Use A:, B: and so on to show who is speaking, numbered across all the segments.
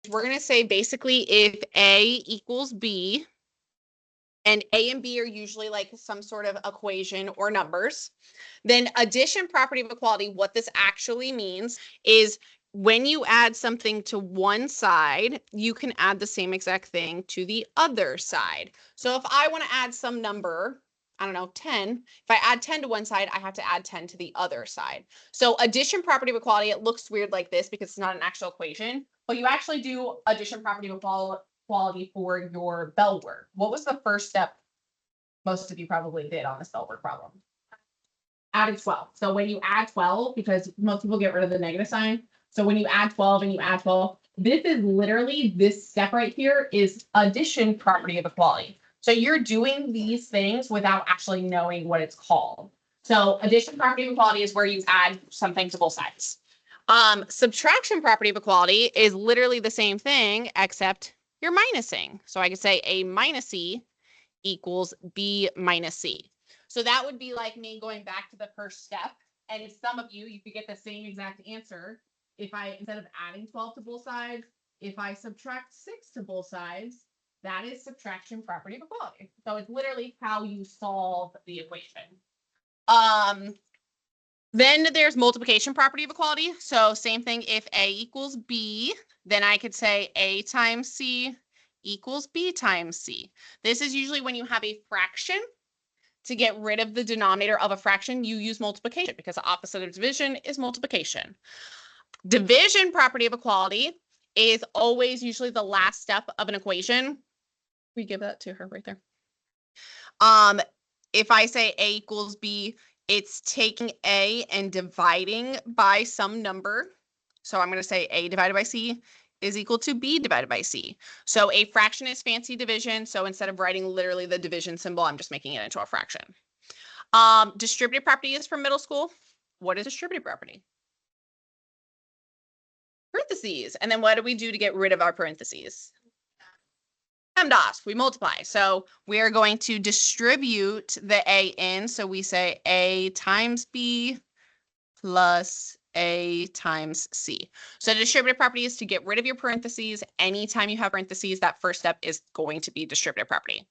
A: we're going to say basically if A equals B, and A and B are usually like some sort of equation or numbers, then addition property of equality, what this actually means is when you add something to one side, you can add the same exact thing to the other side. So if I want to add some number, I don't know, 10, if I add 10 to one side, I have to add 10 to the other side. So addition property of equality, it looks weird like this because it's not an actual equation, but you actually do addition property of equality for your Bell word. What was the first step most of you probably did on this Bell word problem? Added 12. So when you add 12, because most people get rid of the negative sign. So when you add 12 and you add 12, this is literally, this step right here is addition property of equality. So you're doing these things without actually knowing what it's called. So addition property of equality is where you add something to both sides. Subtraction property of equality is literally the same thing, except you're minusing. So I could say A minus C equals B minus C. So that would be like me going back to the first step. And if some of you, you could get the same exact answer if I, instead of adding 12 to both sides, if I subtract 6 to both sides, that is subtraction property of equality. So it's literally how you solve the equation. Then there's multiplication property of equality. So same thing, if A equals B, then I could say A times C equals B times C. This is usually when you have a fraction. To get rid of the denominator of a fraction, you use multiplication because the opposite of division is multiplication. Division property of equality is always usually the last step of an equation. We give that to her right there. If I say A equals B, it's taking A and dividing by some number. So I'm going to say A divided by C is equal to B divided by C. So a fraction is fancy division. So instead of writing literally the division symbol, I'm just making it into a fraction. Distributive property is from middle school. What is distributive property? Parentheses. And then what do we do to get rid of our parentheses? PEMDAS, we multiply. So we are going to distribute the A in. So we say A times B plus A times C. So distributive property is to get rid of your parentheses. Anytime you have parentheses, that first step is going to be distributive property.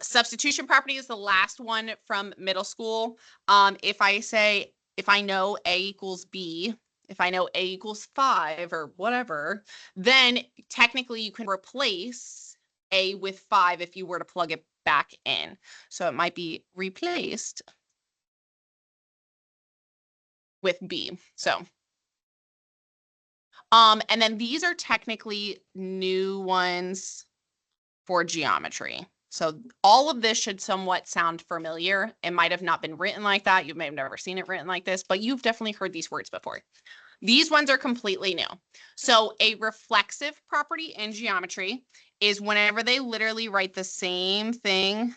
A: Substitution property is the last one from middle school. If I know A equals B, if I know A equals 5 or whatever, then technically you can replace A with 5 if you were to plug it back in. So it might be replaced with B. So, and then these are technically new ones for geometry. So all of this should somewhat sound familiar. It might have not been written like that. You may have never seen it written like this, but you've definitely heard these words before. These ones are completely new. So a reflexive property in geometry is whenever they literally write the same thing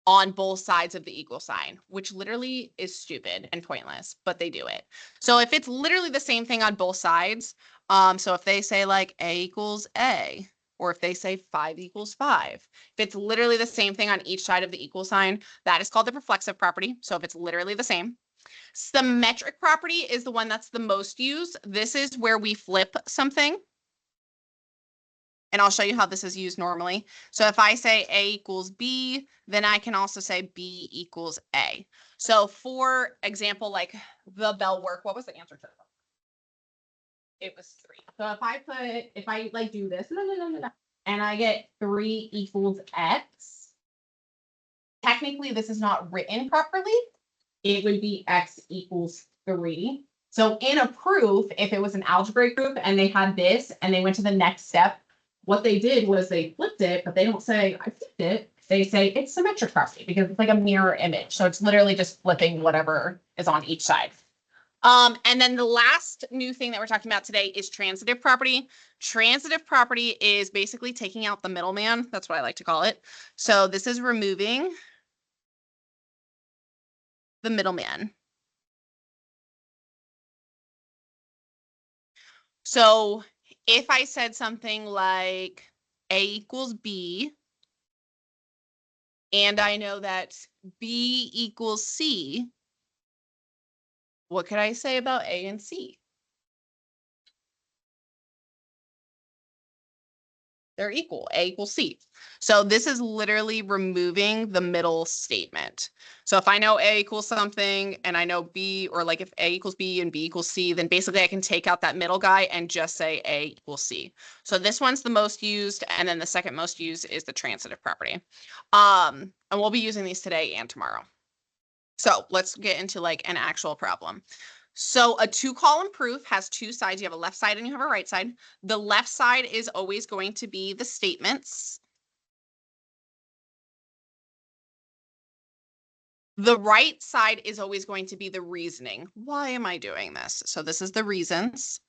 A: on both sides of the equal sign, which literally is stupid and pointless, but they do it. So if it's literally the same thing on both sides, so if they say like A equals A, or if they say 5 equals 5, if it's literally the same thing on each side of the equal sign, that is called the reflexive property. So if it's literally the same. Symmetric property is the one that's the most used. This is where we flip something. And I'll show you how this is used normally. So if I say A equals B, then I can also say B equals A. So for example, like the Bell work, what was the answer to that? It was 3. So if I like do this, and I get 3 equals X, technically this is not written properly. It would be X equals 3. So in a proof, if it was an algebraic proof and they had this and they went to the next step, what they did was they flipped it, but they don't say I flipped it. They say it's symmetric property because it's like a mirror image. So it's literally just flipping whatever is on each side. And then the last new thing that we're talking about today is transitive property. Transitive property is basically taking out the middleman. That's what I like to call it. So this is removing the middleman. So if I said something like A equals B, and I know that B equals C, what could I say about A and C? They're equal. A equals C. So this is literally removing the middle statement. So if I know A equals something and I know B, or like if A equals B and B equals C, then basically I can take out that middle guy and just say A equals C. So this one's the most used, and then the second most used is the transitive property. And we'll be using these today and tomorrow. So let's get into like an actual problem. So a 2-column proof has 2 sides. You have a left side and you have a right side. The left side is always going to be the statements. The right side is always going to be the reasoning. Why am I doing this? So this is the reasons.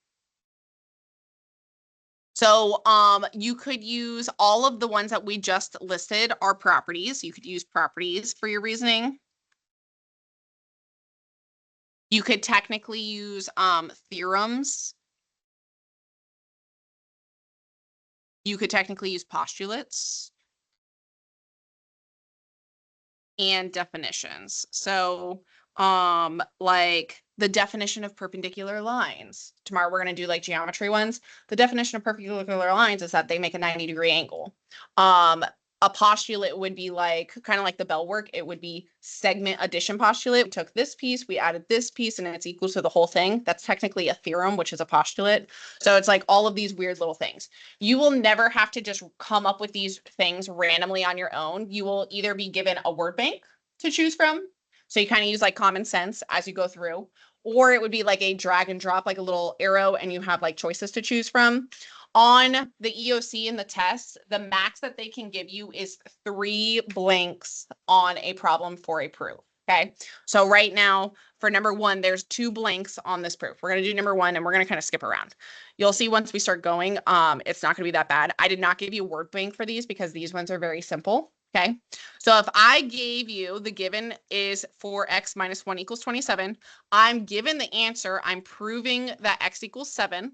A: So you could use all of the ones that we just listed are properties. You could use properties for your reasoning. You could technically use theorems. You could technically use postulates and definitions. So like the definition of perpendicular lines. Tomorrow we're going to do like geometry ones. The definition of perpendicular lines is that they make a 90-degree angle. A postulate would be like kind of like the bell work. It would be segment addition postulate. We took this piece, we added this piece, and it's equal to the whole thing. That's technically a theorem, which is a postulate. So it's like all of these weird little things. You will never have to just come up with these things randomly on your own. You will either be given a word bank to choose from. So you kind of use like common sense as you go through, or it would be like a drag and drop, like a little arrow, and you have like choices to choose from. On the EOC and the tests, the max that they can give you is 3 blanks on a problem for a proof. Okay. So right now for number 1, there's 2 blanks on this proof. We're going to do number 1 and we're going to kind of skip around. You'll see once we start going, it's not going to be that bad. I did not give you a word bank for these because these ones are very simple. Okay. So if I gave you the given is 4x minus 1 equals 27, I'm given the answer. I'm proving that x equals 7.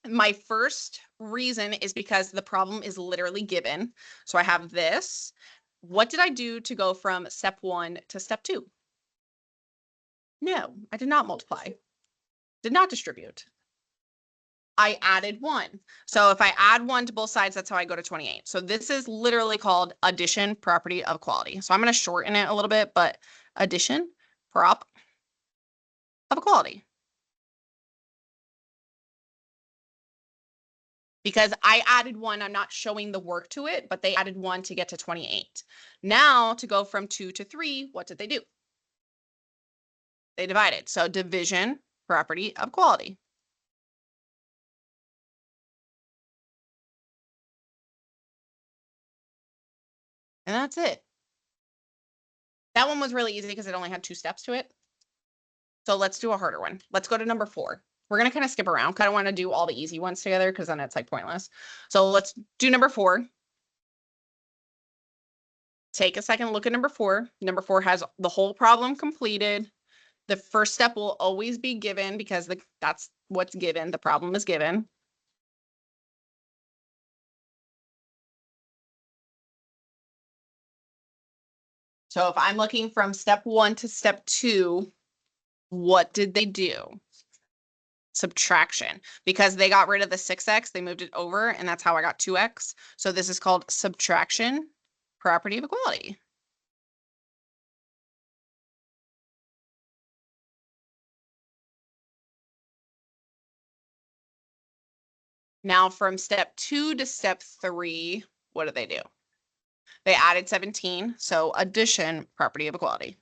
A: My first reason is because the problem is literally given. So I have this. What did I do to go from step 1 to step 2? No, I did not multiply. Did not distribute. I added 1. So if I add 1 to both sides, that's how I go to 28. So this is literally called addition property of equality. So I'm going to shorten it a little bit, but addition prop of equality. Because I added 1, I'm not showing the work to it, but they added 1 to get to 28. Now to go from 2 to 3, what did they do? They divided. So division property of equality. And that's it. That one was really easy because it only had 2 steps to it. So let's do a harder one. Let's go to number 4. We're going to kind of skip around. Kind of want to do all the easy ones together because then it's like pointless. So let's do number 4. Take a second look at number 4. Number 4 has the whole problem completed. The first step will always be given because that's what's given. The problem is given. So if I'm looking from step 1 to step 2, what did they do? Subtraction. Because they got rid of the 6x, they moved it over, and that's how I got 2x. So this is called subtraction property of equality. Now from step 2 to step 3, what did they do? They added 17, so addition property of equality.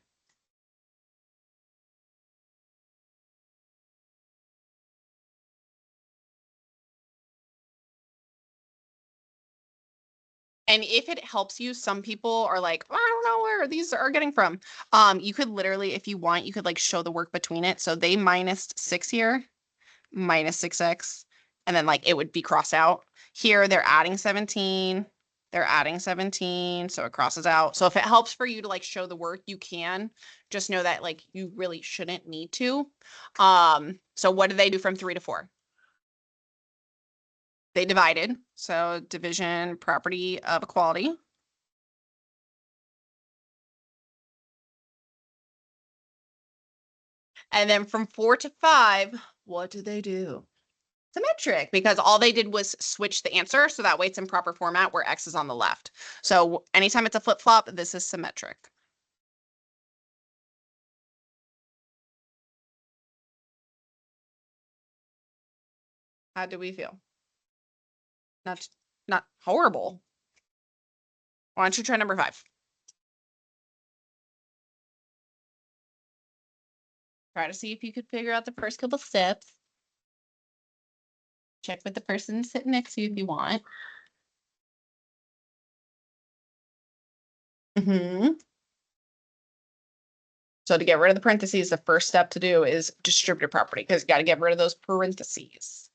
A: And if it helps you, some people are like, oh, I don't know where these are getting from. You could literally, if you want, you could like show the work between it. So they minus 6 here, minus 6x, and then like it would be crossed out. Here they're adding 17, they're adding 17, so it crosses out. So if it helps for you to like show the work, you can. Just know that like you really shouldn't need to. So what did they do from 3 to 4? They divided. So division property of equality. And then from 4 to 5, what did they do? Symmetric, because all they did was switch the answer, so that way it's in proper format where X is on the left. So anytime it's a flip-flop, this is symmetric. How do we feel? Not horrible. Why don't you try number 5? Try to see if you could figure out the first couple steps. Check with the person sitting next to you if you want. So to get rid of the parentheses, the first step to do is distributive property, because you got to get rid of those parentheses.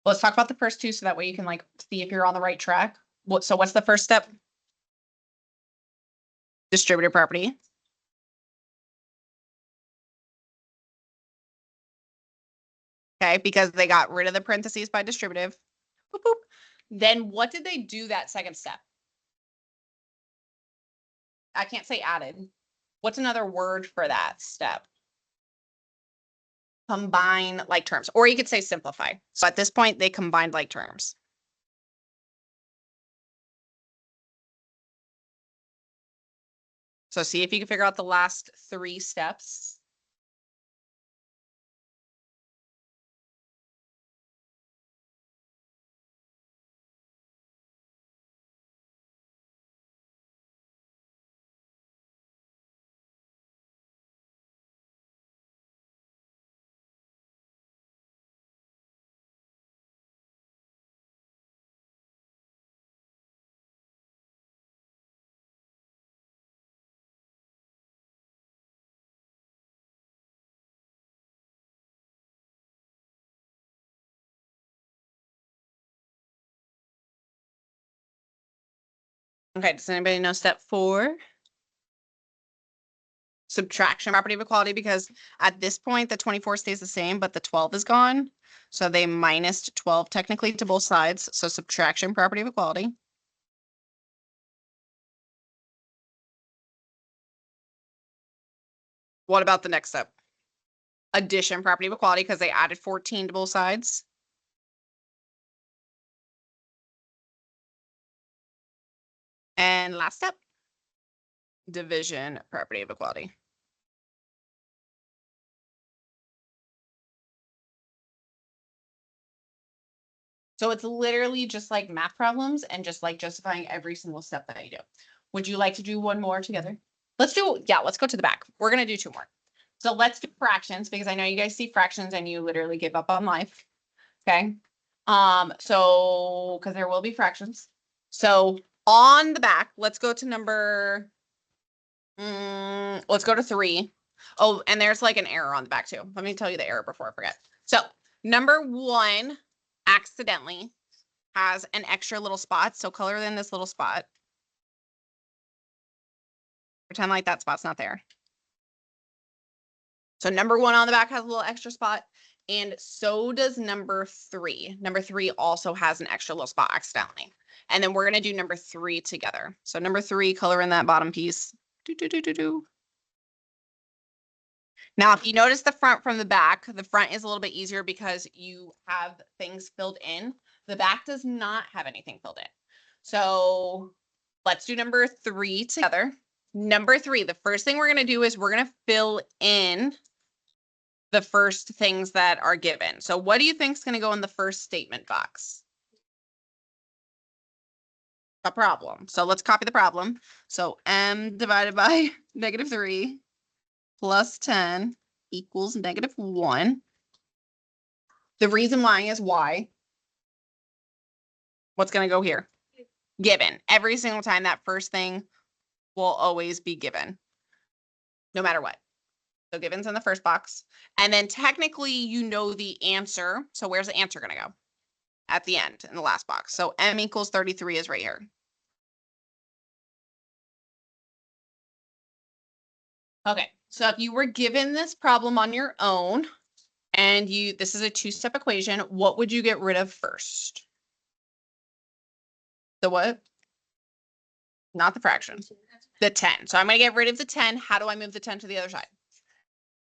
A: Let's talk about the first two so that way you can like see if you're on the right track. So what's the first step? Distributive property. Okay, because they got rid of the parentheses by distributive. Boop, boop. Then what did they do that second step? I can't say added. What's another word for that step? Combine like terms, or you could say simplify. So at this point, they combined like terms. So see if you can figure out the last 3 steps. Okay, does anybody know step 4? Subtraction property of equality, because at this point, the 24 stays the same, but the 12 is gone. So they minus 12 technically to both sides. So subtraction property of equality. What about the next step? Addition property of equality, because they added 14 to both sides. And last step, division property of equality. So it's literally just like math problems and just like justifying every single step that I do. Would you like to do one more together? Let's go to the back. We're going to do 2 more. So let's do fractions, because I know you guys see fractions and you literally give up on life. Okay. So, because there will be fractions. So on the back, let's go to number, let's go to 3. Oh, and there's like an error on the back too. Let me tell you the error before I forget. So number 1 accidentally has an extra little spot. So color in this little spot. Pretend like that spot's not there. So number 1 on the back has a little extra spot. And so does number 3. Number 3 also has an extra little spot accidentally. And then we're going to do number 3 together. So number 3, color in that bottom piece. Now, if you notice the front from the back, the front is a little bit easier because you have things filled in. The back does not have anything filled in. So let's do number 3 together. Number 3, the first thing we're going to do is we're going to fill in the first things that are given. So what do you think is going to go in the first statement box? A problem. So let's copy the problem. So m divided by -3 plus 10 equals -1. The reason why is why. What's going to go here? Given. Every single time that first thing will always be given, no matter what. So given's in the first box. And then technically you know the answer. So where's the answer going to go? At the end in the last box. So m equals 33 is right here. Okay, so if you were given this problem on your own and this is a two-step equation. What would you get rid of first? The what? Not the fraction. The 10. So I'm going to get rid of the 10. How do I move the 10 to the other side?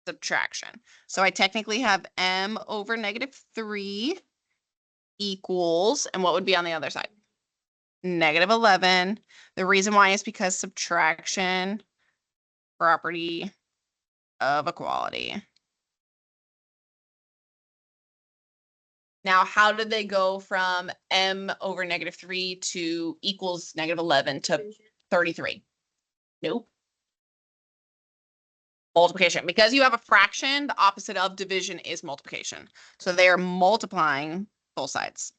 A: Subtraction. So I technically have m over -3 equals, and what would be on the other side? -11. The reason why is because subtraction, property of equality. Now, how did they go from m over -3 to equals -11 to 33? Nope. Multiplication. Because you have a fraction, the opposite of division is multiplication. So they are multiplying both sides.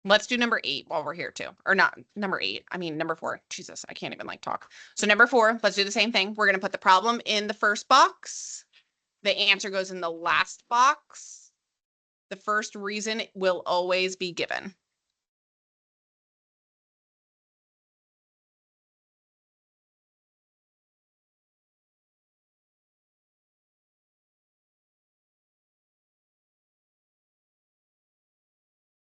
A: Let's do number 8 while we're here too. Or not number 8. I mean, number 4. Jesus, I can't even talk. So number 4, let's do the same thing. We're going to put the problem in the first box. The answer goes in the last box. The first reason will always be given.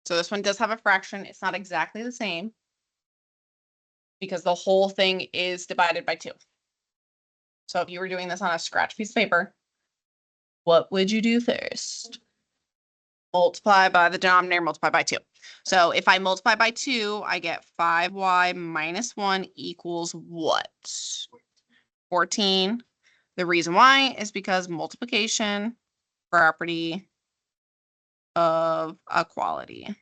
A: So this one does have a fraction. It's not exactly the same because the whole thing is divided by 2. So if you were doing this on a scratch piece of paper, what would you do first? Multiply by the denominator, multiply by 2. So if I multiply by 2, I get 5y minus 1 equals what? 14. The reason why is because multiplication, property of equality.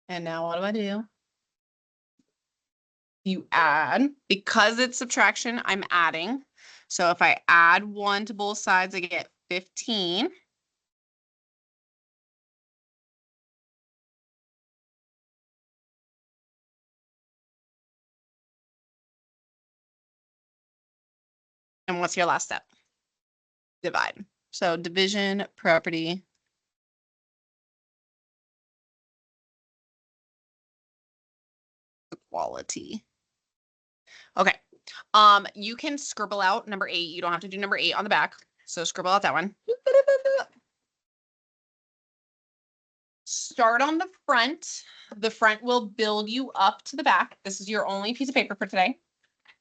A: And now what do? You add. Because it's subtraction, I'm adding. So if I add 1 to both sides, I get 15. And what's your last step? Divide. So division, property, equality. Okay. You can scribble out number 8. You don't have to do number 8 on the back. So scribble out that one. Start on the front. The front will build you up to the back. This is your only piece of paper for today.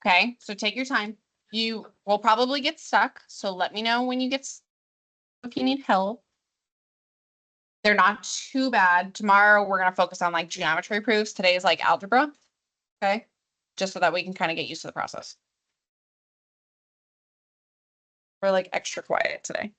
A: Okay, so take your time. You will probably get stuck. So let me know when you get stuck if you need help. They're not too bad. Tomorrow we're going to focus on like geometry proofs. Today is like algebra. Okay, just so that we can kind of get used to the process. We're like extra quiet today.